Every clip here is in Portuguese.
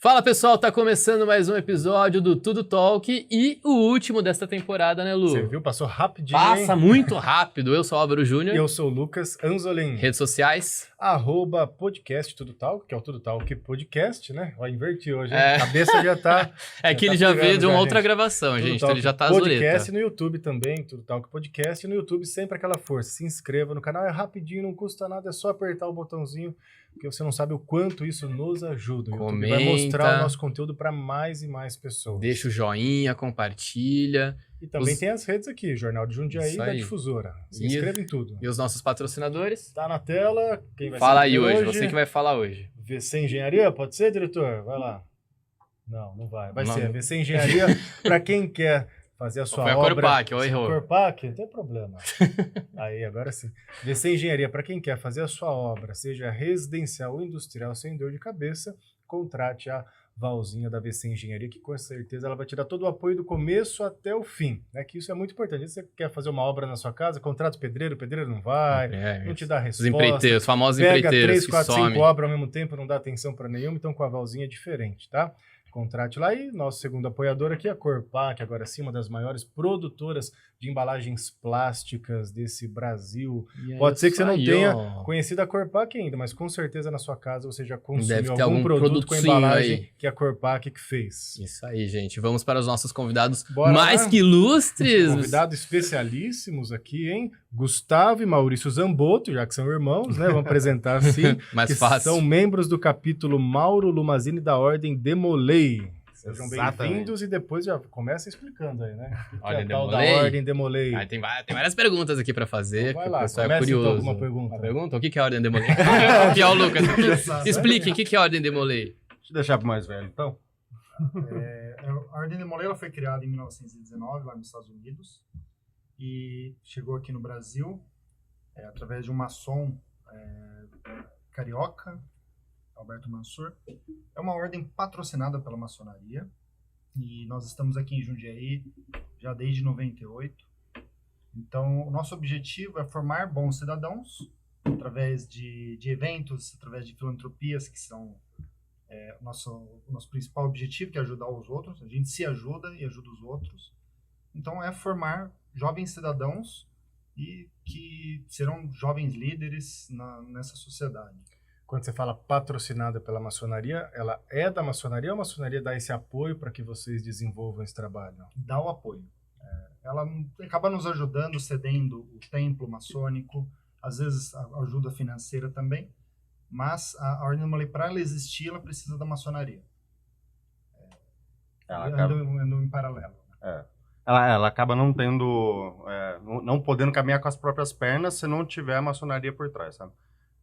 Fala pessoal, tá começando mais um episódio do Tudo Talk e o último desta temporada, né, Lu? Você viu? Passou rapidinho, Passa hein? muito rápido. Eu sou o Álvaro Júnior. E eu sou o Lucas Anzolin. Redes sociais. @podcast Tudo Talk, que é o Tudo Talk Podcast, né? Ó, inverti hoje, hein? A cabeça já tá... É que ele já veio de uma outra gente. gravação, Tudo gente. Então Talk ele já tá Podcast azuleta. no YouTube também, Tudo Talk Podcast. E no YouTube sempre aquela força. Se inscreva no canal, é rapidinho, não custa nada, é só apertar o botãozinho, porque você não sabe o quanto isso nos ajuda. O YouTube vai mostrar o nosso conteúdo para mais e mais pessoas. Deixa o joinha, compartilha. E também tem as redes aqui, Jornal de Jundiaí e da Difusora. Se inscreva em tudo. E os nossos patrocinadores? Tá na tela. Quem vai Fala aí hoje, você que vai falar hoje. VC Engenharia, pode ser, diretor? Vai lá. Não vai. Vai Não. ser VC Engenharia para quem quer fazer a sua obra. Foi a Corpac, ó, errou. Corpac, não tem problema. Aí, agora sim. VC Engenharia para quem quer fazer a sua obra, seja residencial ou industrial, sem dor de cabeça, contrate a Valzinha da VC Engenharia, que com certeza ela vai te dar todo o apoio do começo até o fim, né? Que isso é muito importante. Se você quer fazer uma obra na sua casa, contrata o pedreiro não vai, não te dá resposta. Os empreiteiros, os famosos pega empreiteiros 3, 4, que 5 obras ao mesmo tempo, não dá atenção para nenhuma, então com a Valzinha é diferente, tá? Contrate lá. E nosso segundo apoiador aqui é a Corpac, agora sim, uma das maiores produtoras de embalagens plásticas desse Brasil. Pode ser que você não tenha conhecido a Corpac ainda, mas com certeza na sua casa você já consumiu algum produto com embalagem que a Corpac que fez. Isso aí, gente. Vamos para os nossos convidados Bora mais lá. que ilustres. Convidados especialíssimos aqui, hein? Gustavo e Maurício Zamboto, já que são irmãos, né? Vamos apresentar assim. Mais que fácil. São membros do capítulo Mauro Lumazini da Ordem Demolei. Sejam Exatamente. bem-vindos e depois já começa explicando aí, né? O que Ordem é a tal da Demolei? Ordem Demolei. Ah, tem várias perguntas aqui pra fazer, Então vai porque lá, o pessoal é começa, então, curioso. alguma pergunta. Uma pergunta? O que é a Ordem Demolei? Aqui, ó, o Lucas. Explique, o que é a Ordem Demolei? Deixa eu deixar pro mais velho, então. A Ordem Demolei ela foi criada em 1919, lá nos Estados Unidos, e chegou aqui no Brasil através de um maçom carioca, Alberto Mansur. É uma ordem patrocinada pela maçonaria, e nós estamos aqui em Jundiaí já desde 98. Então, o nosso objetivo é formar bons cidadãos através de eventos, através de filantropias, que são o nosso principal objetivo, que é ajudar os outros. A gente se ajuda e ajuda os outros. Então, é formar jovens cidadãos e que serão jovens líderes nessa sociedade. Quando você fala patrocinada pela maçonaria, ela é da maçonaria ou a maçonaria dá esse apoio para que vocês desenvolvam esse trabalho? Dá o apoio. Ela acaba nos ajudando, cedendo o templo maçônico, às vezes a ajuda financeira também, mas a Ordem Demolei, para ela existir, ela precisa da maçonaria. Andando em paralelo. Ela acaba não tendo, não podendo caminhar com as próprias pernas se não tiver a maçonaria por trás, sabe?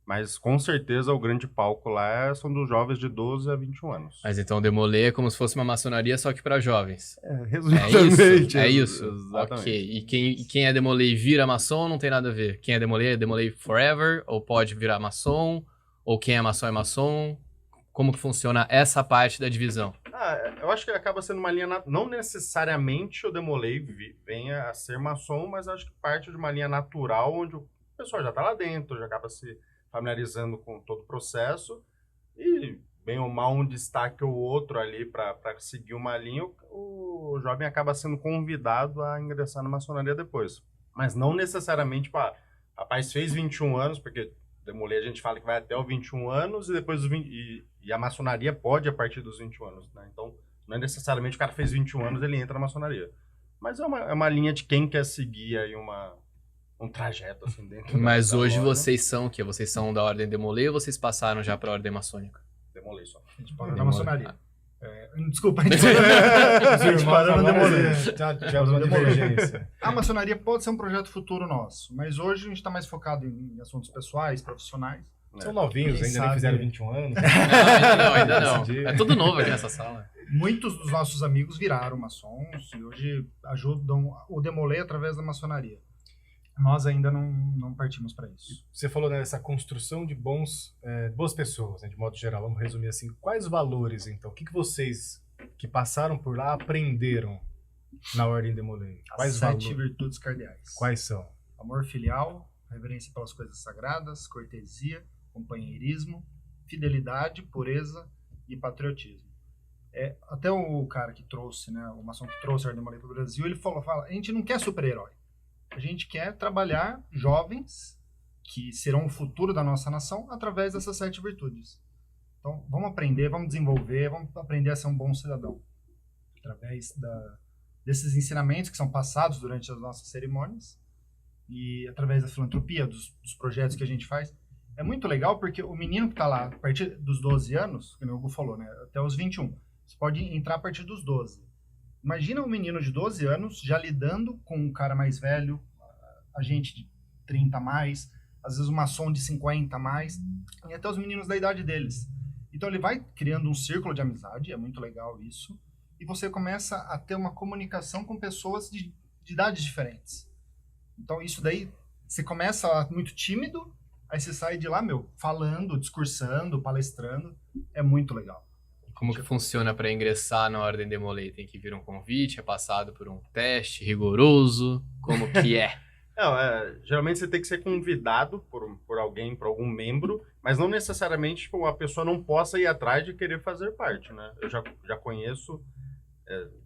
Mas com certeza o grande palco lá são dos jovens de 12 a 21 anos. Mas então o Demolei é como se fosse uma maçonaria, só que para jovens. Resumidamente. É isso? Exatamente. Ok. E quem é Demolei vira maçom não tem nada a ver. Quem é Demolei forever, ou pode virar maçom, ou quem é maçom. Como que funciona essa parte da divisão? Eu acho que acaba sendo uma linha... Não necessariamente o Demolei venha a ser maçom, mas acho que parte de uma linha natural onde o pessoal já está lá dentro, já acaba se familiarizando com todo o processo e, bem ou mal, um destaque ou outro ali para seguir uma linha, o jovem acaba sendo convidado a ingressar na maçonaria depois. Mas não necessariamente, rapaz, fez 21 anos, porque Demolei a gente fala que vai até os 21 anos e depois dos 20, e a maçonaria pode a partir dos 21 anos, né? Então, não é necessariamente o cara fez 21 anos, ele entra na maçonaria. Mas é uma linha de quem quer seguir aí um trajeto assim dentro. Mas da hoje ordem. vocês são o quê? Vocês são da Ordem Demolei ou vocês passaram já para a Ordem Maçônica? Demolei só. A gente parou na maçonaria. Desculpa, a Os gente parou na Demolei. Já uma divergência. A maçonaria pode ser um projeto futuro nosso, mas hoje a gente está mais focado em assuntos pessoais, profissionais. São novinhos, Quem ainda nem sabe? fizeram 21 anos. Ainda não. É tudo novo aqui nessa sala. Muitos dos nossos amigos viraram maçons e hoje ajudam o Demolei através da maçonaria. Nós ainda não partimos para isso. Você falou nessa construção de boas pessoas, né, de modo geral. Vamos resumir assim. Quais valores, então? O que vocês que passaram por lá aprenderam na Ordem Demolei? As 7 virtudes cardeais. Quais são? Amor filial, reverência pelas coisas sagradas, cortesia, companheirismo, fidelidade, pureza e patriotismo. Até o cara que trouxe, né, o maçom que trouxe a Ordem Demolei para o Brasil, ele fala, a gente não quer super-herói. A gente quer trabalhar jovens que serão o futuro da nossa nação através dessas 7 virtudes. Então, vamos aprender, vamos desenvolver, vamos aprender a ser um bom cidadão. Através desses ensinamentos que são passados durante as nossas cerimônias e através da filantropia, dos projetos que a gente faz. É muito legal porque o menino que está lá, a partir dos 12 anos, como o Hugo falou, né, até os 21, você pode entrar a partir dos 12. Imagina um menino de 12 anos já lidando com um cara mais velho, a gente de 30 a mais, às vezes um maçom de 50 a mais, e até os meninos da idade deles. Então ele vai criando um círculo de amizade, é muito legal isso, e você começa a ter uma comunicação com pessoas de idades diferentes. Então isso daí, você começa muito tímido, aí você sai de lá, falando, discursando, palestrando, é muito legal. Como que funciona para ingressar na Ordem Demolei? Tem que vir um convite, é passado por um teste rigoroso? Como que é? Não, geralmente você tem que ser convidado por alguém, por algum membro, mas não necessariamente tipo, a pessoa não possa ir atrás de querer fazer parte, né? Eu já conheço,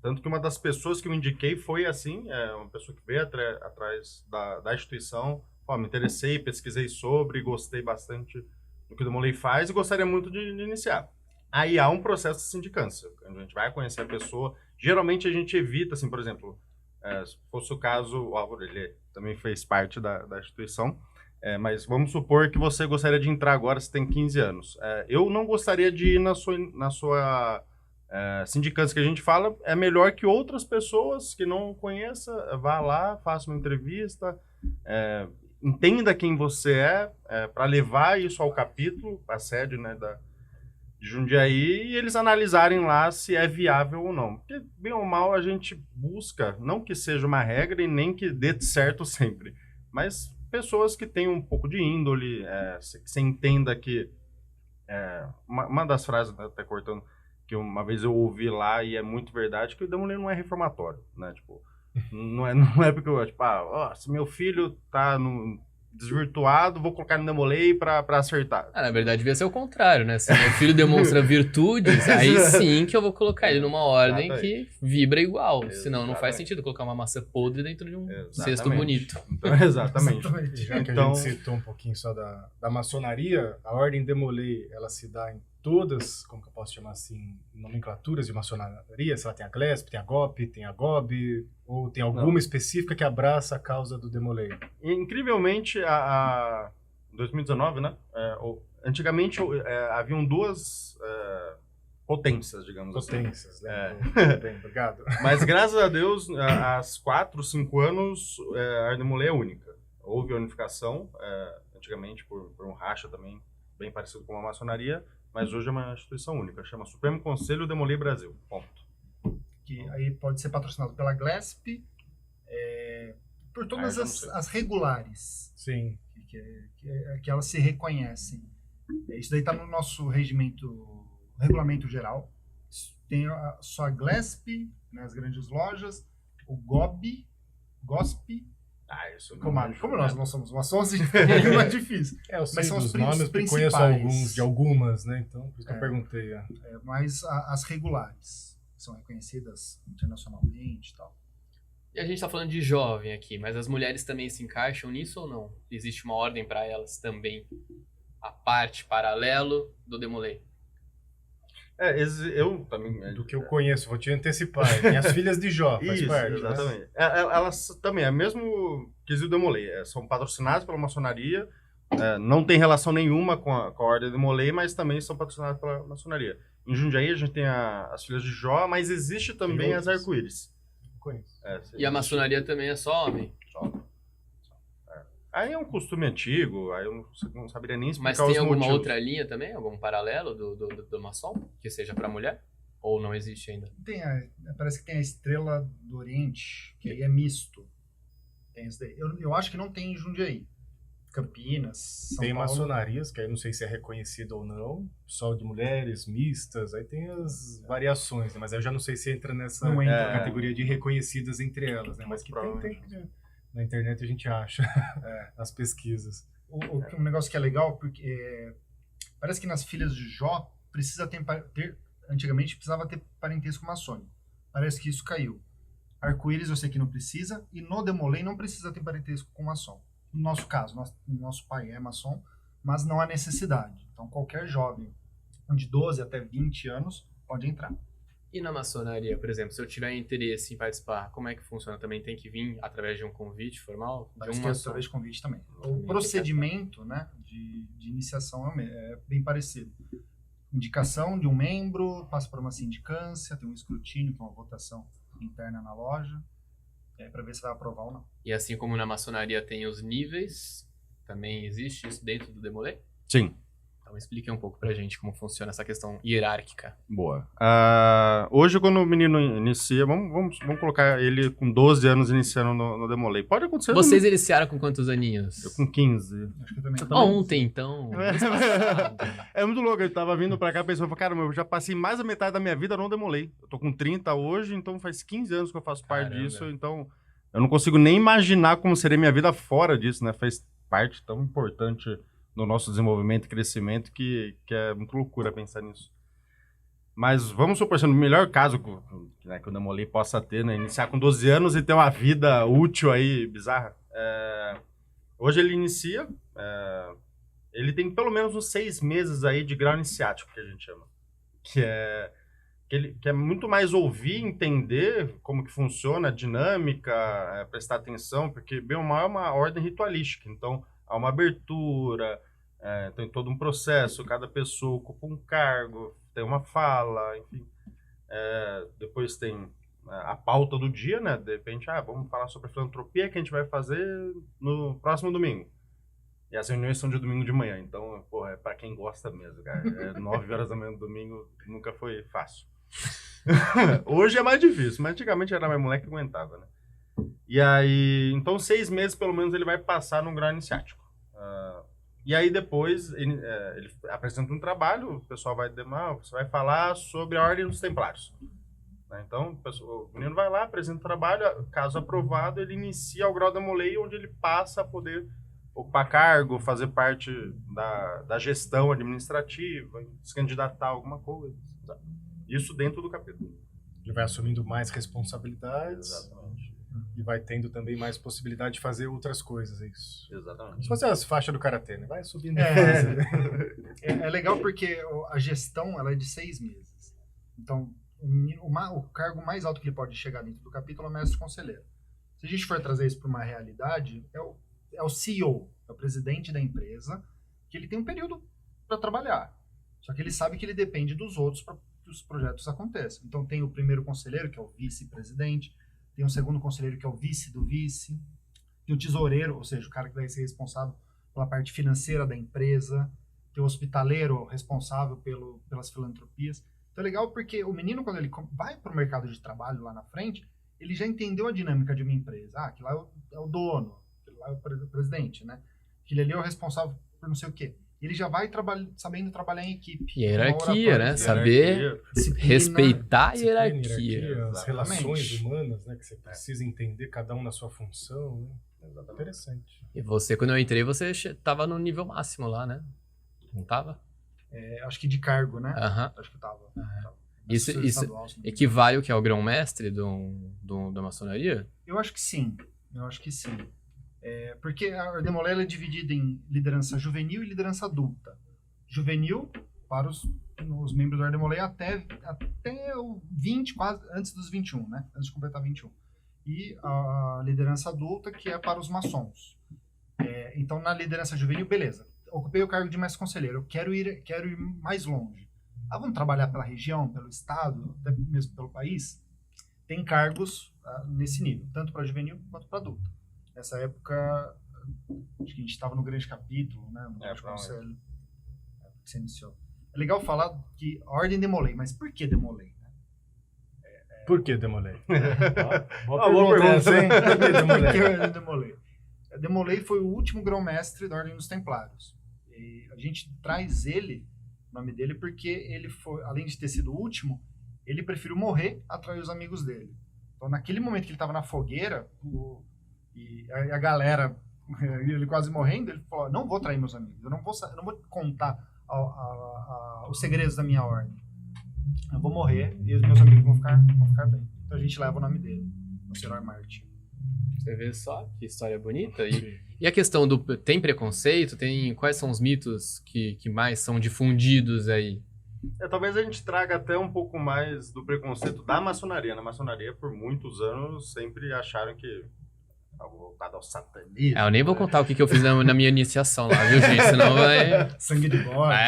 tanto que uma das pessoas que eu indiquei foi assim, uma pessoa que veio atrás da instituição, me interessei, pesquisei sobre, gostei bastante do que o Demolei faz e gostaria muito de iniciar. Aí há um processo de sindicância, a gente vai conhecer a pessoa, geralmente a gente evita, assim, por exemplo, se fosse o caso, o Álvaro, ele também fez parte da instituição, mas vamos supor que você gostaria de entrar agora, você tem 15 anos. Eu não gostaria de ir na sua sindicância que a gente fala, é melhor que outras pessoas que não conheça, vá lá, faça uma entrevista, entenda quem você para levar isso ao capítulo, a sede, né, de Jundiaí, e eles analisarem lá se é viável ou não. Porque, bem ou mal, a gente busca, não que seja uma regra e nem que dê certo sempre, mas pessoas que tenham um pouco de índole, que você entenda que... uma das frases, até cortando, que uma vez eu ouvi lá, e é muito verdade, que o Demolei não é reformatório, né? Tipo, não é porque eu, tipo, se meu filho tá desvirtuado, vou colocar no Demolei pra acertar. Na verdade, devia ser o contrário, né? Se meu filho demonstra virtudes, aí sim que eu vou colocar ele numa ordem que vibra igual. Exatamente. Senão não faz sentido colocar uma maçã podre dentro de um cesto bonito. Então, exatamente. Já que a gente citou um pouquinho só da maçonaria, a ordem Demolei, ela se dá em todas, como que eu posso chamar assim, nomenclaturas de maçonaria? Se ela tem a GLESP, tem a GOP, tem a GOB, ou tem alguma específica que abraça a causa do Demolei? Incrivelmente, em 2019, né? Antigamente haviam duas potências, digamos assim. Potências, né? Bem, obrigado. Mas graças a Deus, há 4, 5 anos, a Demolei é única. Houve a unificação, antigamente por um racha também, bem parecido com a maçonaria, mas hoje é uma instituição única, chama Supremo Conselho Demolei Brasil, ponto. Que aí pode ser patrocinado pela GLESP, por todas as regulares. Sim. Que elas se reconhecem. Isso daí está no nosso regulamento geral. Tem só a GLESP, né, as grandes lojas, o GOSP. Isso como nós não somos maçons, é mais difícil. Eu sei dos nomes, porque conheço alguns de algumas, né? Então, por isso que eu perguntei. Mas as regulares são reconhecidas internacionalmente e tal. E a gente tá falando de jovem aqui, mas as mulheres também se encaixam nisso ou não? Existe uma ordem para elas também? A parte paralelo do Demolei? Eu também... Do que eu conheço, vou te antecipar. Minhas filhas de Jó, faz parte. Exatamente. Né? Elas também, é mesmo que o Demolei, são patrocinadas pela maçonaria, não tem relação nenhuma com a Ordem Demolei, mas também são patrocinadas pela maçonaria. Em Jundiaí a gente tem as filhas de Jó, mas existe também as arco-íris. Conheço. E a maçonaria também é só homem? Só. Aí é um costume antigo, aí eu não saberia nem explicar os motivos. Mas tem alguma motivos. outra linha também? Algum paralelo do maçom? Que seja para mulher? Ou não existe ainda? Parece que tem a Estrela do Oriente, que aí é misto. Tem isso daí. Eu acho que não tem em Jundiaí. Campinas, São tem Paulo. maçonarias, que aí não sei se é reconhecido ou não, só de mulheres, mistas, aí tem as variações, né? Mas aí eu já não sei se entra nessa categoria de reconhecidas entre elas, né? Mas que tem na internet a gente acha as pesquisas. Um negócio que é legal, porque parece que nas filhas de Jó precisa ter antigamente precisava ter parentesco maçônico. Parece que isso caiu. Arco-íris eu sei que não precisa, e no Demolei não precisa ter parentesco com maçom. No nosso caso, nosso pai é maçom, mas não há necessidade. Então qualquer jovem de 12 até 20 anos pode entrar. E na maçonaria, por exemplo, se eu tiver interesse em participar, como é que funciona? Também tem que vir através de um convite formal? De Parece um que é maçom? através de convite também. Também O procedimento, né, de iniciação é bem parecido. Indicação de um membro, passa por uma sindicância, tem um escrutínio, que é uma votação interna na loja, para ver se vai aprovar ou não. E assim como na maçonaria tem os níveis, também existe isso dentro do Demolei? Sim. Então explique um pouco pra gente como funciona essa questão hierárquica. Boa. Hoje, quando o menino inicia, vamos colocar ele com 12 anos iniciando no Demolei. Pode acontecer. Vocês iniciaram com quantos aninhos? Eu com 15. Acho que eu também. Ontem, então. É muito louco, eu tava vindo pra cá pensando, caramba, eu já passei mais da metade da minha vida no Demolei. Eu tô com 30 hoje, então faz 15 anos que eu faço parte Caramba. disso, então eu não consigo nem imaginar como seria minha vida fora disso, né? Faz parte tão importante no nosso desenvolvimento e crescimento que é muito loucura pensar nisso. Mas vamos supor, sendo o melhor caso que o Demolei possa ter, né? Iniciar com 12 anos e ter uma vida útil aí, bizarra. Hoje ele inicia, ele tem pelo menos uns 6 meses aí de grau iniciático, que a gente chama. Que é muito mais ouvir, entender como que funciona a dinâmica, prestar atenção, porque bem ou mal é uma ordem ritualística, então há uma abertura, tem todo um processo, cada pessoa ocupa um cargo, tem uma fala, enfim. Depois tem a pauta do dia, né? De repente, vamos falar sobre a filantropia que a gente vai fazer no próximo domingo. E as reuniões são de domingo de manhã, então, é pra quem gosta mesmo, cara. 9 horas da manhã do domingo nunca foi fácil. Hoje é mais difícil, mas antigamente era mais moleque que aguentava, né? E aí, então 6 meses pelo menos ele vai passar num grau iniciático. E aí depois ele apresenta um trabalho, o pessoal você vai falar sobre a Ordem dos Templários. Então o menino vai lá, apresenta o trabalho, caso aprovado, ele inicia o grau Demolei, onde ele passa a poder ocupar cargo, fazer parte da gestão administrativa, se candidatar a alguma coisa. Isso dentro do capítulo. Ele vai assumindo mais responsabilidades. Exatamente. E vai tendo também mais possibilidade de fazer outras coisas, é isso. Exatamente. Se fosse as faixas do Karatê, né? Vai subindo. É legal porque a gestão ela é de 6 meses. Então, o cargo mais alto que ele pode chegar dentro do capítulo é o mestre conselheiro. Se a gente for trazer isso para uma realidade, é o CEO, é o presidente da empresa, que ele tem um período para trabalhar. Só que ele sabe que ele depende dos outros para que os projetos aconteçam. Então, tem o primeiro conselheiro, que é o vice-presidente, tem o segundo conselheiro, que é o vice do vice, tem o tesoureiro, ou seja, o cara que vai ser responsável pela parte financeira da empresa, tem o hospitaleiro responsável pelas filantropias. Então é legal porque o menino, quando ele vai para o mercado de trabalho lá na frente, ele já entendeu a dinâmica de uma empresa. Que lá é o dono, que lá é o presidente, né? Que ali é o responsável por não sei o quê. Ele já vai sabendo trabalhar em equipe. Hierarquia, né? Saber respeitar a hierarquia. As relações humanas, né? Que você precisa entender cada um na sua função, né? Exatamente. Interessante. E você, quando eu entrei, você tava no nível máximo lá, né? Não tava? Acho que de cargo, né? Aham. Acho que tava. Isso equivale ao que é o grão-mestre da maçonaria? Eu acho que sim. Porque a Demolei é dividida em liderança juvenil e liderança adulta. Juvenil, para os membros do Demolei até o 20, quase antes dos 21, né? Antes de completar 21. E a liderança adulta, que é para os maçons. Então, na liderança juvenil, beleza. Ocupei o cargo de mestre conselheiro. Eu quero ir mais longe. Vamos trabalhar pela região, pelo estado, até mesmo pelo país? Tem cargos nesse nível, tanto para juvenil quanto para adulto. Nessa época, acho que a gente estava no grande capítulo, né? No grande conselho que se iniciou. É legal falar que a ordem Demolei, mas por que Demolei? Por que Demolei? Boa pergunta, hein? Por que Demolei? Por que a ordem Demolei? A Demolei foi o último grão-mestre da Ordem dos Templários. E a gente traz o nome dele, porque ele foi, além de ter sido o último, ele preferiu morrer atrás dos amigos dele. Então, naquele momento que ele estava na fogueira, e a galera, ele quase morrendo, ele falou: não vou trair meus amigos, eu não vou contar os segredos da minha ordem. eu vou morrer e os meus amigos vão ficar bem. Então a gente leva o nome dele, o Sr. Martin. Você vê só que história bonita. E a questão do... Tem preconceito? Quais são os mitos que mais são difundidos aí? Talvez a gente traga até um pouco mais do preconceito da maçonaria. Na maçonaria, por muitos anos, sempre acharam que algo voltado ao satanismo. Eu nem vou contar o que eu fiz na minha iniciação lá, viu, gente? Senão vai... Sangue de bode.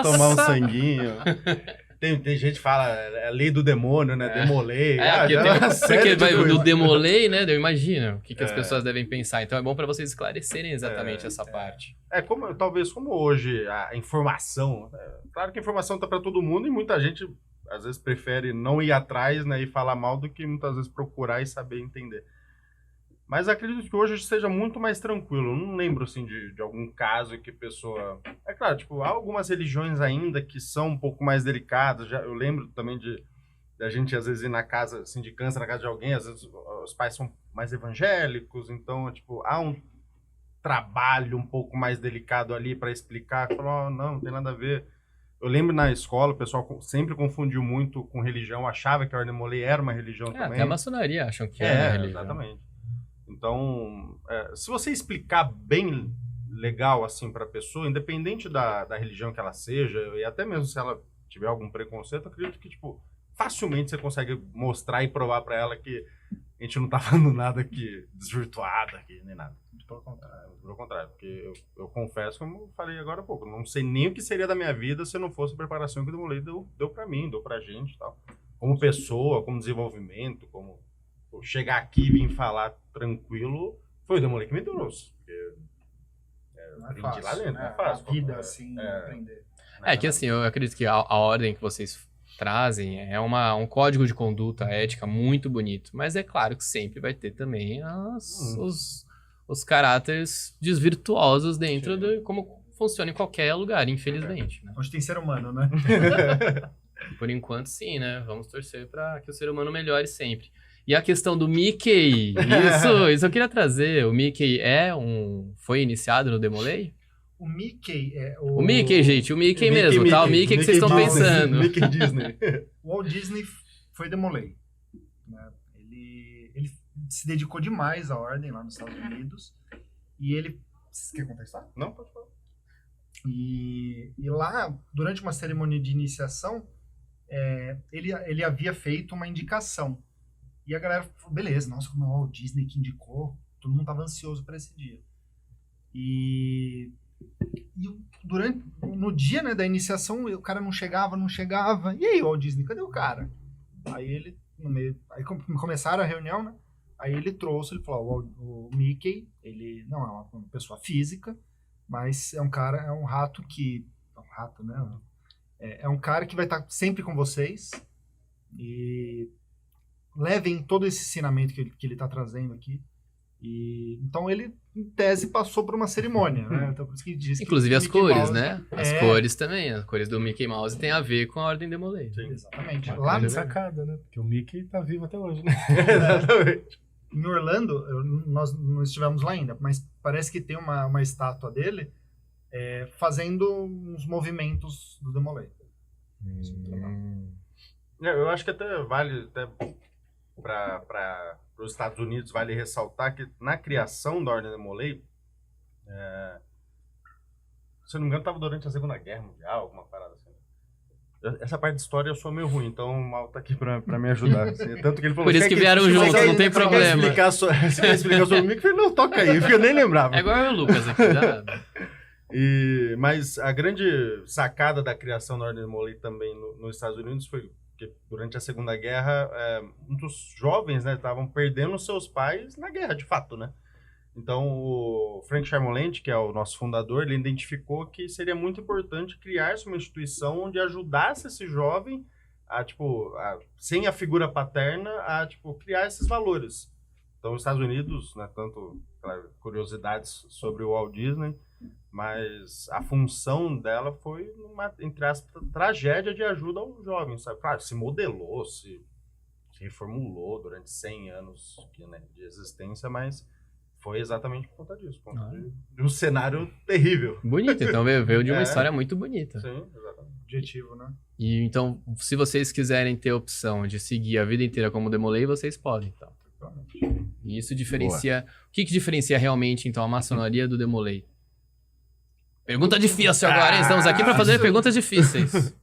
Tomar um sanguinho. Tem gente que fala, é a lei do demônio, né? Demolei. Porque vai do demolei, né? Eu imagino o que as pessoas devem pensar. Então é bom para vocês esclarecerem exatamente essa parte. Talvez como hoje a informação... claro que a informação tá para todo mundo e muita gente, às vezes, prefere não ir atrás, né? E falar mal do que muitas vezes procurar e saber entender. Mas acredito que hoje seja muito mais tranquilo. Eu não lembro, assim, de algum caso que a pessoa... É claro, tipo, há algumas religiões ainda que são um pouco mais delicadas. Eu lembro também da gente, às vezes, ir na casa, assim, de câncer na casa de alguém. Às vezes, os pais são mais evangélicos. Então, tipo, há um trabalho um pouco mais delicado ali para explicar. Falar, não tem nada a ver. Eu lembro na escola, o pessoal sempre confundiu muito com religião. Achava que a Ordem Molay era uma religião também. Até a maçonaria acham que é uma religião. Exatamente. Então, se você explicar bem legal assim para a pessoa, independente da religião que ela seja, e até mesmo se ela tiver algum preconceito, eu acredito que tipo, facilmente você consegue mostrar e provar para ela que a gente não tá falando nada aqui desvirtuado aqui, nem nada. Pelo contrário, porque eu confesso, como eu falei agora há pouco, não sei nem o que seria da minha vida se não fosse a preparação que o Demolay deu para mim, deu pra gente e tal. Como pessoa, como desenvolvimento, como chegar aqui e vir falar tranquilo, foi o Demolay que me trouxe. Porque não é fácil, lá dentro, não é fácil. A vida, assim, aprender. Que assim, eu acredito que a ordem que vocês trazem é um código de conduta ética muito bonito, mas é claro que sempre vai ter também os caráteres desvirtuosos dentro de como funciona em qualquer lugar, infelizmente. Né? Hoje tem ser humano, né? Por enquanto, sim, né? Vamos torcer para que o ser humano melhore sempre. E a questão do Mickey, isso eu queria trazer. O Mickey foi iniciado no Demolay? O Mickey é o Mickey, gente, o Mickey mesmo, tá? O Mickey que vocês estão pensando. Mickey Disney. O Walt Disney foi Demolay. Né? Ele se dedicou demais à ordem lá nos Estados Unidos. E ele... Você quer contestar? Não, pode falar. E lá, durante uma cerimônia de iniciação, ele havia feito uma indicação. E a galera falou, beleza, nossa, como é o Walt Disney que indicou, todo mundo tava ansioso para esse dia. E no dia, né, da iniciação, o cara não chegava. E aí, Walt Disney, cadê o cara? Aí ele, aí começaram a reunião, né? Aí ele falou, o Mickey, ele não é uma pessoa física, mas é um rato que... É um rato, né? É um cara que vai estar sempre com vocês. E... levem todo esse ensinamento que ele está trazendo aqui. Então ele, em tese, passou por uma cerimônia, né? Então, por isso que diz inclusive as cores, Mouse, né? As cores também. As cores do Mickey Mouse tem a ver com a Ordem Demolay. Exatamente. Lá na sacada, né? Porque o Mickey tá vivo até hoje, né? Exatamente. Em Orlando, nós não estivemos lá ainda, mas parece que tem uma estátua dele fazendo uns movimentos do Demolay. Eu acho que até vale... para os Estados Unidos, vale ressaltar que na criação da Ordem Demolay, se eu não me engano, estava durante a Segunda Guerra Mundial, alguma parada assim. Essa parte de história eu sou meio ruim, então o Mal tá aqui para me ajudar. Assim. Tanto que ele falou, por isso que vieram juntos, não tem problema. Você quer explicar sobre o Mickey? Eu falei, não, toca aí, porque eu nem lembrava. É igual o Lucas aqui, já. Mas a grande sacada da criação da Ordem Demolay também nos Estados Unidos foi que durante a Segunda Guerra, muitos jovens, né, estavam perdendo seus pais na guerra, de fato, né? Então, o Frank Charmolent, que é o nosso fundador, ele identificou que seria muito importante criar-se uma instituição onde ajudasse esse jovem sem a figura paterna, a criar esses valores. Então, os Estados Unidos, né, tanto, claro, curiosidades sobre o Walt Disney, mas a função dela foi uma, entre aspas, tragédia de ajuda aos jovens, sabe? Claro, se modelou, se reformulou durante 100 anos de existência, mas Foi exatamente por conta disso. Por conta de um cenário terrível. Bonito, então veio de uma história muito bonita. Sim, exatamente. Objetivo, né? E então, se vocês quiserem ter a opção de seguir a vida inteira como Demolei, vocês podem, então. E isso diferencia... O que diferencia realmente, então, a maçonaria do Demolei? Pergunta difícil agora, hein? Estamos aqui para fazer perguntas difíceis.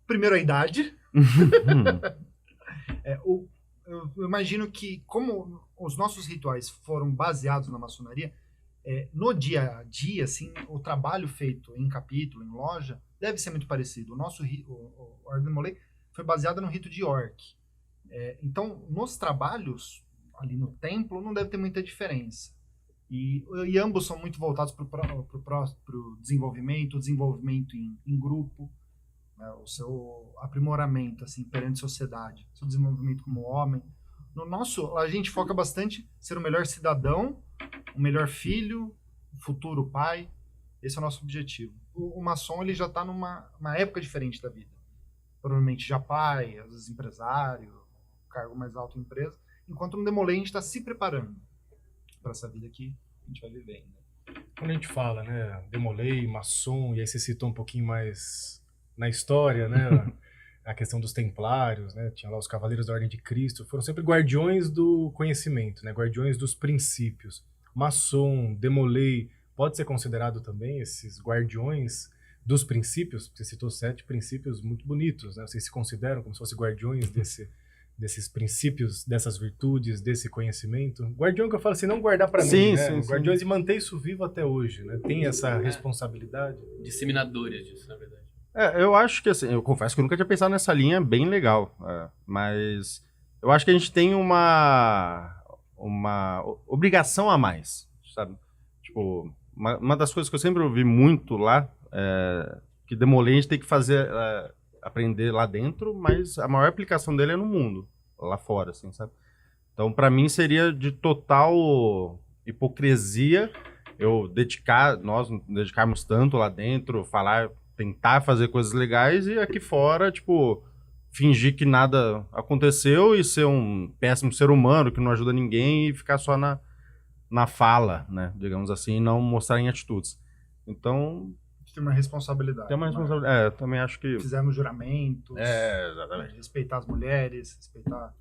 Primeiro, a idade. Eu imagino que, como os nossos rituais foram baseados na maçonaria, no dia a dia, assim, o trabalho feito em capítulo, em loja, deve ser muito parecido. O Ordem Demolei foi baseado no rito de York. Então, nos trabalhos, ali no templo, não deve ter muita diferença. E ambos são muito voltados para o desenvolvimento em grupo, né, o seu aprimoramento assim, perante a sociedade, seu desenvolvimento como homem. No nosso, a gente foca bastante em ser o melhor cidadão, o melhor filho, o futuro pai. Esse é o nosso objetivo. O maçom ele já está numa época diferente da vida. Provavelmente já pai, às vezes empresário, cargo mais alto em empresa, enquanto no Demolei a gente está se preparando para essa vida que a gente vai viver ainda. Quando a gente fala, né, Demolei, maçom, e aí você citou um pouquinho mais na história, né, a questão dos templários, né, tinha lá os Cavaleiros da Ordem de Cristo, foram sempre guardiões do conhecimento, né, guardiões dos princípios. Maçom, Demolei, pode ser considerado também esses guardiões dos princípios? Você citou 7 princípios muito bonitos, né, vocês se consideram como se fossem guardiões desses princípios, dessas virtudes, desse conhecimento? Guardião que eu falo assim, não guardar para mim, né? Guardiões de manter isso vivo até hoje, né? Tem essa responsabilidade. Disseminadores disso, na verdade. Eu acho que assim, eu confesso que eu nunca tinha pensado nessa linha, bem legal, mas eu acho que a gente tem uma obrigação a mais, sabe? Tipo, uma das coisas que eu sempre ouvi muito lá, que Demolei a gente tem que fazer... aprender lá dentro, mas a maior aplicação dele é no mundo, lá fora, assim, sabe? Então, para mim, seria de total hipocrisia nós dedicarmos tanto lá dentro, tentar fazer coisas legais e aqui fora, tipo, fingir que nada aconteceu e ser um péssimo ser humano que não ajuda ninguém e ficar só na fala, né? Digamos assim, e não mostrar em atitudes. Então... Tem uma responsabilidade. Tem uma responsabilidade. Eu também acho que... Fizemos juramentos. Exatamente. Respeitar as mulheres, respeitar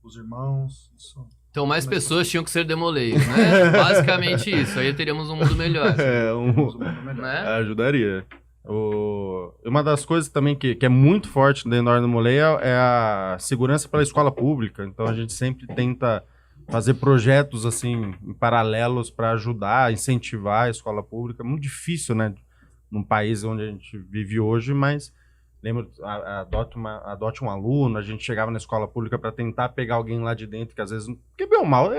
os irmãos. Isso. Então mais pessoas tinham que ser Demoleios, né? Basicamente isso. Aí teríamos um mundo melhor. Assim. Né? Ajudaria. Uma das coisas também que é muito forte dentro da Ordem Demolei é a segurança pela escola pública. Então a gente sempre tenta fazer projetos assim em paralelos para ajudar, incentivar a escola pública. É muito difícil, né? Num país onde a gente vive hoje, mas lembro, adote um aluno, a gente chegava na escola pública para tentar pegar alguém lá de dentro, que às vezes, que bem ou mal,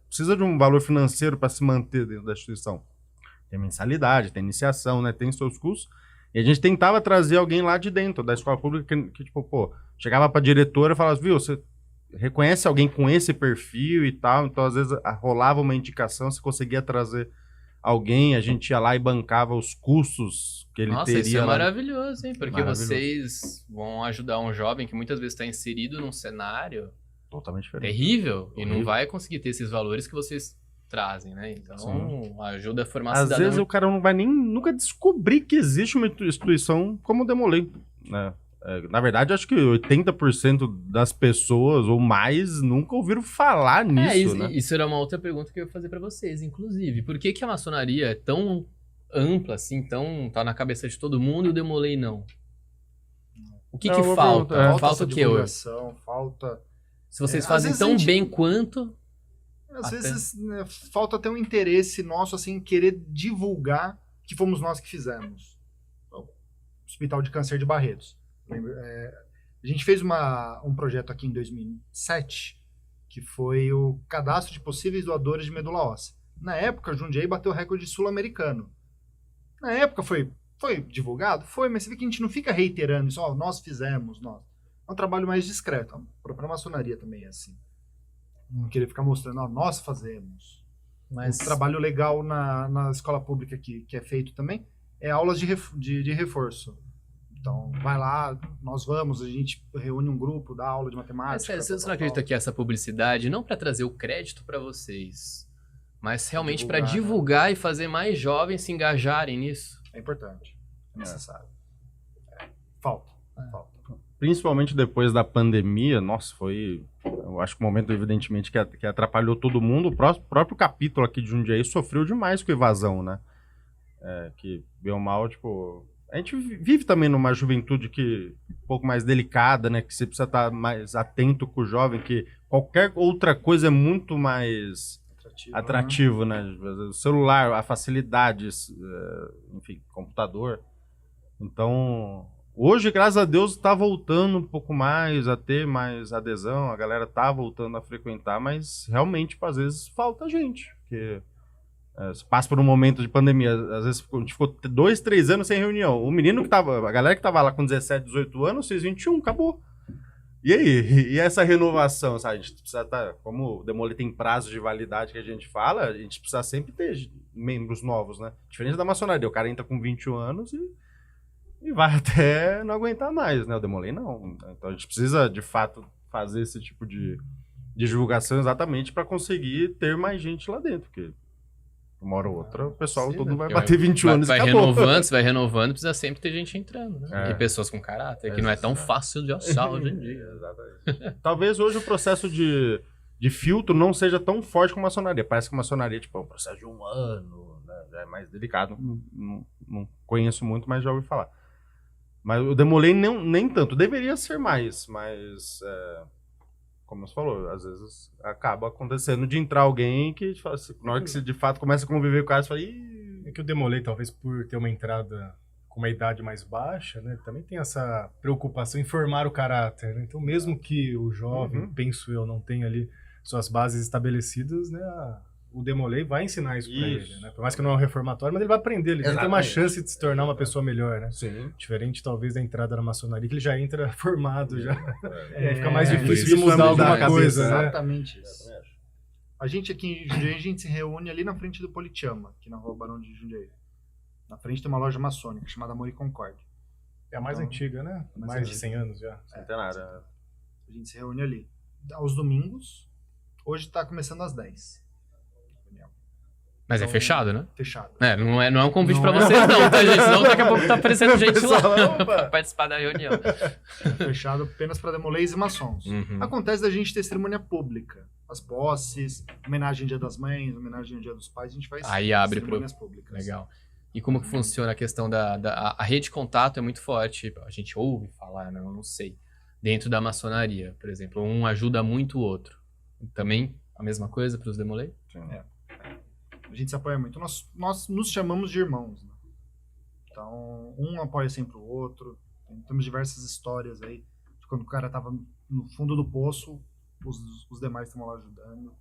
precisa de um valor financeiro para se manter dentro da instituição. Tem mensalidade, tem iniciação, né, tem seus custos, e a gente tentava trazer alguém lá de dentro da escola pública que tipo, pô, chegava para a diretora e falava, viu, você reconhece alguém com esse perfil e tal, então às vezes rolava uma indicação, você conseguia trazer alguém, a gente ia lá e bancava os custos que ele teria. Nossa, isso é maravilhoso, hein? Porque vocês vão ajudar um jovem que muitas vezes está inserido num cenário totalmente diferente. Terrível, e não vai conseguir ter esses valores que vocês trazem, né? Então, ajuda a formar cidadão. Às vezes o cara não vai nem nunca descobrir que existe uma instituição como o Demolei, né? Na verdade, acho que 80% das pessoas ou mais nunca ouviram falar nisso, né? Isso era uma outra pergunta que eu ia fazer pra vocês, inclusive. Por que a maçonaria é tão ampla, assim, tá na cabeça de todo mundo e o Demolei não? O que falta? Falta o quê hoje? Falta... Se vocês fazem tão bem quanto... Às vezes falta até um interesse nosso, assim, querer divulgar que fomos nós que fizemos. O Hospital de Câncer de Barretos. A gente fez um projeto aqui em 2007, que foi o cadastro de possíveis doadores de medula óssea. Na época, Jundiaí bateu o recorde sul-americano. Na época foi divulgado? Foi, mas você vê que a gente não fica reiterando isso, nós fizemos, nós. É um trabalho mais discreto. A própria maçonaria também é assim. Não querer ficar mostrando, nós fazemos. Mas um trabalho legal na escola pública que é feito também é aulas de reforço. Então, vai lá, nós vamos, a gente reúne um grupo, dá aula de matemática. Mas você não acredita que essa publicidade, não para trazer o crédito para vocês, mas realmente para Divulgar, né? divulgar e fazer mais jovens se engajarem nisso. É importante. É necessário. Falta. Principalmente depois da pandemia, nossa, foi... Eu acho que o momento, evidentemente, que atrapalhou todo mundo. O próprio capítulo aqui de Jundiaí sofreu demais com evasão, né? Que, bem ou mal, tipo... A gente vive também numa juventude um pouco mais delicada, né? Que você precisa estar mais atento com o jovem, que qualquer outra coisa é muito mais atrativo, né? O celular, a facilidade, enfim, computador. Então... Hoje, graças a Deus, está voltando um pouco mais a ter mais adesão, a galera tá voltando a frequentar, mas realmente, às vezes, falta gente. Porque você passa por um momento de pandemia, às vezes a gente ficou 2, 3 anos sem reunião. A galera que tava lá com 17, 18 anos, fez 21, acabou. E aí? E essa renovação, sabe? A gente precisa como o Demolei tem prazo de validade que a gente fala, a gente precisa sempre ter membros novos, né? Diferente da maçonaria, o cara entra com 21 anos e vai até não aguentar mais, né? O Demolei não. Então a gente precisa, de fato, fazer esse tipo de divulgação exatamente para conseguir ter mais gente lá dentro, porque uma hora ou outra o pessoal todo vai bater 21 anos e acabou. Vai renovando, precisa sempre ter gente entrando, né? E pessoas com caráter, que não é tão fácil de achar hoje em dia. Exatamente. Talvez hoje o processo de filtro não seja tão forte como a maçonaria. Parece que a maçonaria tipo, é um processo de 1 ano, né? Já é mais delicado. Não conheço muito, mas já ouvi falar. Mas o Demolei nem tanto. Deveria ser mais, mas como você falou, às vezes acaba acontecendo de entrar alguém que na hora que você de fato começa a conviver com o cara, você fala, ih... É que o Demolei, talvez por ter uma entrada com uma idade mais baixa, né, também tem essa preocupação em formar o caráter, né? Então, mesmo que o jovem, penso eu, não tenha ali suas bases estabelecidas, né, o Demolei vai ensinar isso pra ele, né? Por mais que não é um reformatório, mas ele vai aprender, ele tem uma chance de se tornar uma pessoa melhor, né? Sim. Diferente, talvez, da entrada na maçonaria, que ele já entra formado, já. Fica mais difícil de isso mudar alguma cabeça, coisa, né? Exatamente isso. A gente aqui em Jundiaí, a gente se reúne ali na frente do Politeama, aqui na Rua Barão de Jundiaí. Na frente tem uma loja maçônica chamada Amor e Concórdia. É a mais antiga, né? Mais de 100 anos já. Centenária. A gente se reúne ali. Aos domingos, hoje está começando às 10. Mas é fechado, né? Fechado. Não é um convite pra vocês não, tá, gente? Senão daqui a pouco tá aparecendo gente lá pra participar da reunião. Fechado apenas para demoleis e maçons. Acontece da gente ter cerimônia pública. As posses, homenagem ao Dia das Mães, homenagem ao Dia dos Pais, a gente faz aí abre cerimônias públicas. Legal. E como que funciona a questão a rede de contato é muito forte, a gente ouve falar, né? Eu não sei. Dentro da maçonaria, por exemplo, um ajuda muito o outro. Também a mesma coisa para os demolei? A gente se apoia muito. Nós nos chamamos de irmãos, né? Então, um apoia sempre o outro. Temos diversas histórias aí. De quando o cara estava no fundo do poço, os demais estavam lá ajudando.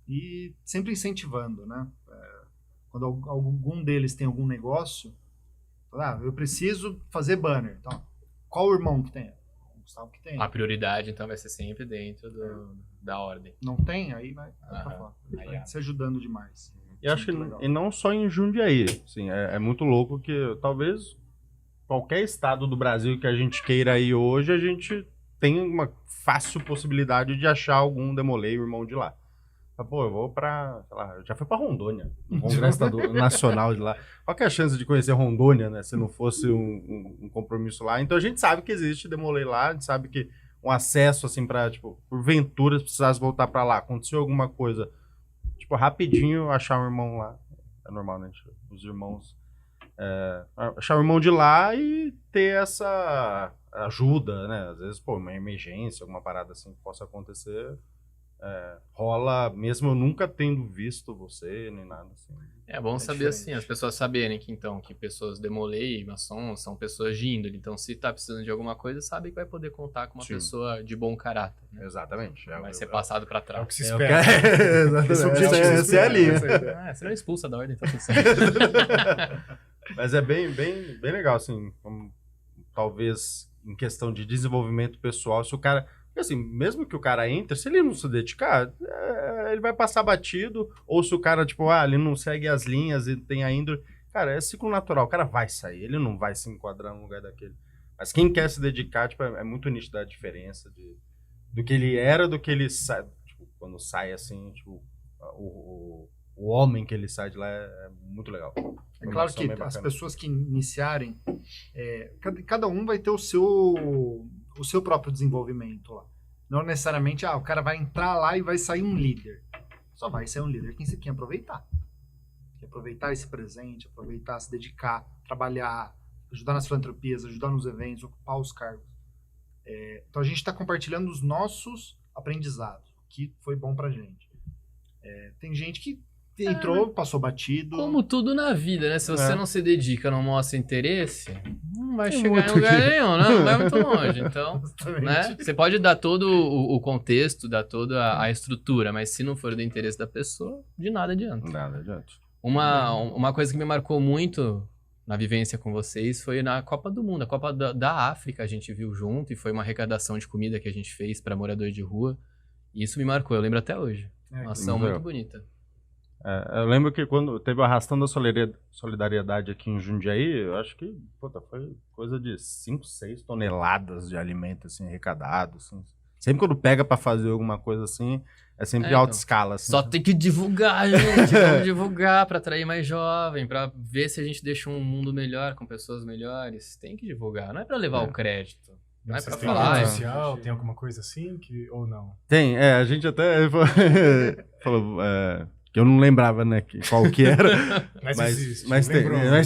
E sempre incentivando, né? Quando algum deles tem algum negócio, eu preciso fazer banner. Então, qual o irmão que tem? O Gustavo que tem. A prioridade, então, vai ser sempre dentro da ordem. Não tem? Aí vai pra fora. Vai se ajudando demais. E acho que e não só em Jundiaí, assim, é muito louco que talvez qualquer estado do Brasil que a gente queira ir hoje, a gente tem uma fácil possibilidade de achar algum demolei, irmão de lá. Pô, eu vou pra, sei lá, eu já fui pra Rondônia, no Congresso Nacional de lá. Qual que é a chance de conhecer Rondônia, né, se não fosse um compromisso lá? Então a gente sabe que existe demolei lá, a gente sabe que um acesso, assim, pra, tipo, porventura, se precisasse voltar pra lá, aconteceu alguma coisa, tipo, rapidinho achar um irmão lá. É normal, né? Os irmãos. Achar um irmão de lá e ter essa ajuda, né? Às vezes, pô, uma emergência, alguma parada assim que possa acontecer. Rola, mesmo eu nunca tendo visto você, nem nada assim. É bom saber assim, as pessoas saberem que pessoas demolei, maçons, são pessoas de índole. Então, se tá precisando de alguma coisa, sabe que vai poder contar com uma pessoa de bom caráter. Né? Exatamente. Vai ser passado pra trás. É o que se espera. Exatamente. Essa é a linha. Você não é expulsa da ordem, tá tudo certo. Mas é bem bem legal, assim, talvez em questão de desenvolvimento pessoal, se o cara... Porque assim, mesmo que o cara entre, se ele não se dedicar, ele vai passar batido, ou se o cara, tipo, ele não segue as linhas e tem a índole, cara, é ciclo natural, o cara vai sair, ele não vai se enquadrar no lugar daquele. Mas quem quer se dedicar, tipo, é muito nítida a diferença do que ele era, do que ele sai, tipo, quando sai assim, tipo, o o homem que ele sai de lá é muito legal. É claro que as pessoas que iniciarem, cada um vai ter o seu próprio desenvolvimento lá. Não necessariamente, o cara vai entrar lá e vai sair um líder. Só vai sair um líder quem aproveitar. Quem aproveitar esse presente, aproveitar, se dedicar, trabalhar, ajudar nas filantropias, ajudar nos eventos, ocupar os cargos. Então a gente está compartilhando os nossos aprendizados, o que foi bom pra gente. Tem gente que entrou, passou batido. Como tudo na vida, né? Se você não se dedica, não mostra interesse, não vai chegar em lugar nenhum, né? Não vai muito longe. Então, né? Você pode dar todo o contexto, dar toda a estrutura, mas se não for do interesse da pessoa, de nada adianta. Nada adianta. Uma coisa que me marcou muito na vivência com vocês foi na Copa do Mundo. A Copa da África a gente viu junto e foi uma arrecadação de comida que a gente fez para moradores de rua. E isso me marcou, eu lembro até hoje. Uma ação muito bonita. Eu lembro que quando teve o Arrastão da Solidariedade aqui em Jundiaí, eu acho que foi coisa de 5, 6 toneladas de alimento assim, arrecadado. Assim. Sempre quando pega pra fazer alguma coisa assim, é sempre alta escala. Assim. Só tem que divulgar, gente. Vamos divulgar pra atrair mais jovem, pra ver se a gente deixa um mundo melhor, com pessoas melhores. Tem que divulgar, não é pra levar o crédito. Não é pra falar. Rede social, tem alguma coisa assim ou não? Tem, a gente até falou... que eu não lembrava, né, qual que era. mas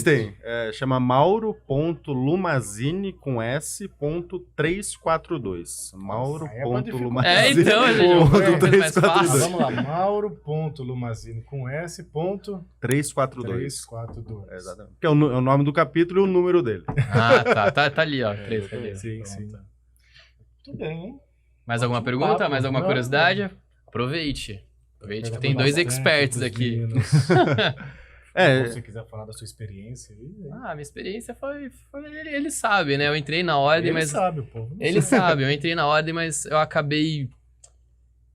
tem. Chama Mauro.Lumazini com S.342. Mauro.Lumazini. Então, gente, mais fácil. Vamos lá, Mauro.Lumazini com S.342. Exatamente. Que é o nome do capítulo e o número dele. Tá ali, ó. 3, cadê? Sim. Tudo bem, hein? Mais alguma pergunta? Mais alguma curiosidade? Aproveite que tem 2 experts aqui. Se você quiser falar da sua experiência. Minha experiência foi ele sabe, né? Eu entrei na ordem, mas... Ele sabe, pô. Ele sabe, eu entrei na ordem, mas eu acabei...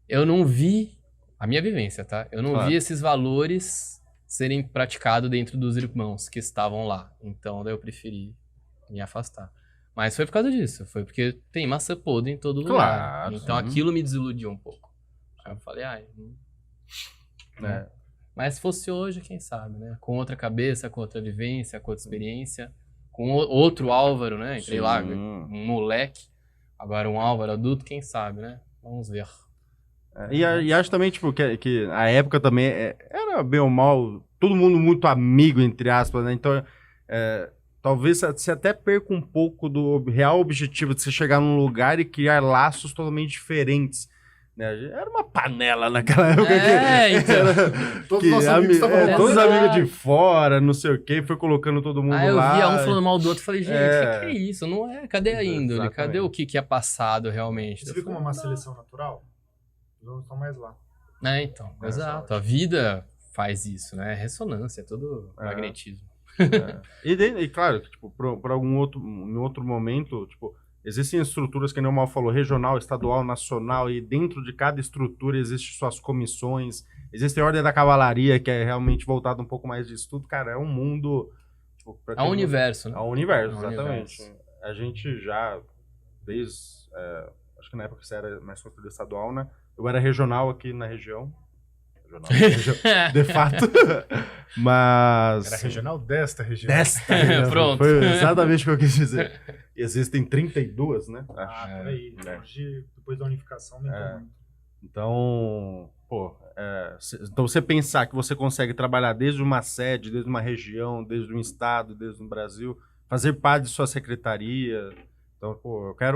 Eu não vi... A minha vivência, tá? Eu não vi esses valores serem praticados dentro dos irmãos que estavam lá. Então, daí eu preferi me afastar. Mas foi por causa disso. Foi porque tem maçã podre em todo lugar. Então, aquilo me desiludiu um pouco. Aí eu falei, Mas se fosse hoje, quem sabe, né? Com outra cabeça, com outra vivência, com outra experiência, com outro Álvaro, né? Entrei lá, um moleque, agora um Álvaro adulto, quem sabe, né? Vamos ver. E acho também, tipo, que a época também era bem ou mal, todo mundo muito amigo, entre aspas, né? Então, talvez você até perca um pouco do real objetivo de você chegar num lugar e criar laços totalmente diferentes. Era uma panela naquela época. Então. Todos os amigos de fora, não sei o quê, foi colocando todo mundo lá. Eu via um falando mal do outro e falei, gente, o que é isso? Não é? Cadê a índole? Exatamente. Cadê o que é passado realmente? Você viu como é uma seleção natural? Os homens estão mais lá. Então, exato. A vida faz isso, né? Ressonância, é todo magnetismo. E claro, tipo, para em outro momento, tipo, existem estruturas, que nem o Mal falou, regional, estadual, nacional, e dentro de cada estrutura existem suas comissões, existe a Ordem da Cavalaria, que é realmente voltada um pouco mais de estudo. Cara, é um mundo... Tipo, é um universo, né? É um universo, exatamente. A gente já, desde... acho que na época você era mais construído estadual, né? Eu era regional aqui na região. De fato. Mas... Era regional desta região. Desta região. Pronto. Foi exatamente o que eu quis dizer. Existem 32, né? Por aí. Hoje, depois da unificação, aumentou muito. Então, então você pensar que você consegue trabalhar desde uma sede, desde uma região, desde um estado, desde um Brasil, fazer parte de sua secretaria. Então,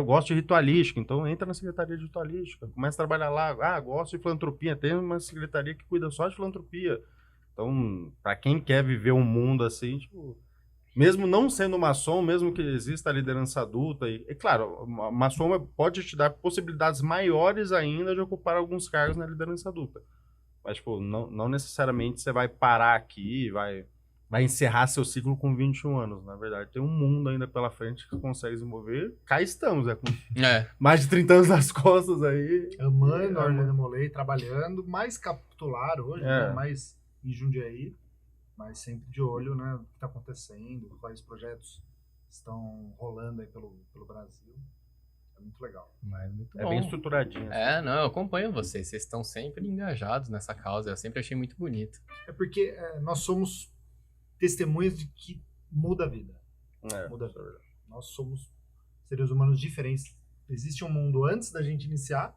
gosto de ritualística, então entra na secretaria de ritualística, começa a trabalhar lá. Gosto de filantropia, tem uma secretaria que cuida só de filantropia. Então, para quem quer viver um mundo assim, tipo, mesmo não sendo maçom, mesmo que exista a liderança adulta, e claro, a maçom pode te dar possibilidades maiores ainda de ocupar alguns cargos na liderança adulta. Mas, tipo, não necessariamente você vai parar aqui, vai encerrar seu ciclo com 21 anos. Na verdade, tem um mundo ainda pela frente que você consegue desenvolver. Cá estamos, com mais de 30 anos nas costas aí. Amando a Ordem da Molei, trabalhando, mais capitular hoje, né? Mais em Jundiaí, mas sempre de olho, né, no que está acontecendo, quais projetos estão rolando aí pelo Brasil. muito legal. Mas muito É bom. bem estruturadinho. assim. Não, eu acompanho vocês estão sempre engajados nessa causa, eu sempre achei muito bonito. É porque nós somos testemunhas de que muda a vida. Muda a vida. Nós somos seres humanos diferentes. Existe um mundo antes da gente iniciar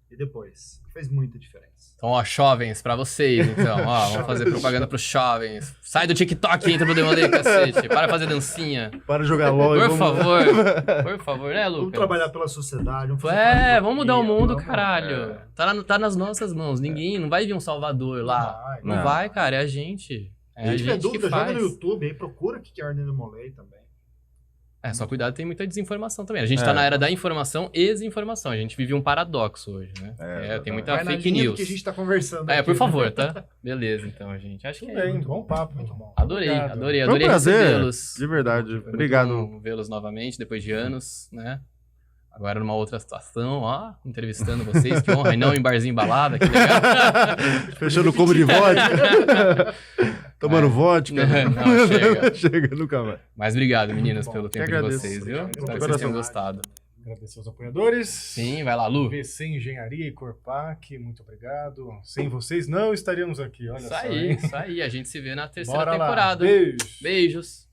e depois. Faz muita diferença. Então, ó, jovens, pra vocês, então, ó, vamos fazer propaganda pros jovens. Sai do TikTok e entra pro Demolei, cacete. Para de fazer dancinha. Para de jogar LOL. Por favor, né, Lucas? Vamos trabalhar pela sociedade. Vamos fazer Vamos mudar o mundo, vamos- caralho. Tá nas nossas mãos. Ninguém, não vai vir um salvador lá. Não Não. vai, cara, é a gente. É Se a tiver gente dúvida, que joga faz. no YouTube aí, procura o que é a Ordem do Demolei também. Só cuidado, tem muita desinformação também. A gente tá na era da informação e desinformação. A gente vive um paradoxo hoje, né? Tem muita Vai na fake linha do news. que a gente tá conversando Por aqui. favor, tá? Beleza, então, gente. Acho que Tudo é bem, muito bom papo. Muito bom. Adorei Obrigado. Foi um adorei prazer, recebê-los. de verdade. Foi muito Obrigado. bom vê-los novamente, depois de anos, né? Agora numa outra situação, ó, entrevistando vocês, que honra, e não em barzinho balada, que legal. Fechando o combo de vodka. Tomando vodka. Não, chega. Chega, nunca mais. Mas obrigado, meninas, Bom, pelo eu tempo de agradeço. vocês, viu? Obrigado. Espero que vocês tenham gostado. Agradecer aos apoiadores. Sim, vai lá, Lu. VC Engenharia e Corpac, muito obrigado. Sem vocês não estaríamos aqui, olha Isso só. aí, hein? isso aí. A gente se vê na terceira Bora lá. temporada. Beijo. Beijos.